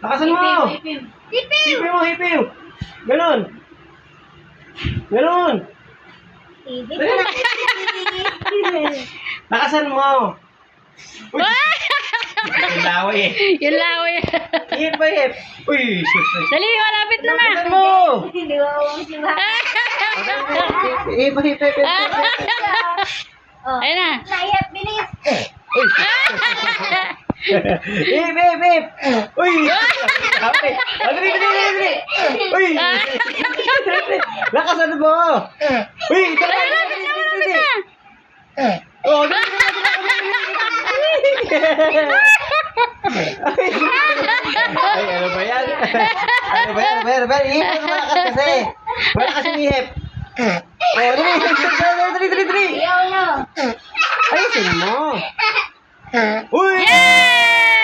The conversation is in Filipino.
Lakasan mo. Ipim. Hipim mo, hipim. Ganon. Ganon. Lakasan mo. Uy. Yung laway eh. Yung laway. Hip ba hip? Uy, sus. Dali, malapit na na. Lakasan mo. Hindi ko alam si Mama. Hip, hip, hip, hip. Oh. Ayun na. Naiyak, bilis. Uy. Hip, hip, hip. Uy. Sabi. Adri, adri, adri. Uy. Lakasan mo. Uy, ito na. Malapit na, malapit na. Oh, adri, adri, adri. Ay, ano ba yan? Ano ba yan? Ano ba yan? Ihip na malakas kasi. Malakas yung ihip. Oh, dali, dali, dali. Ayaw na. Ayusin mo. Uy! Yay!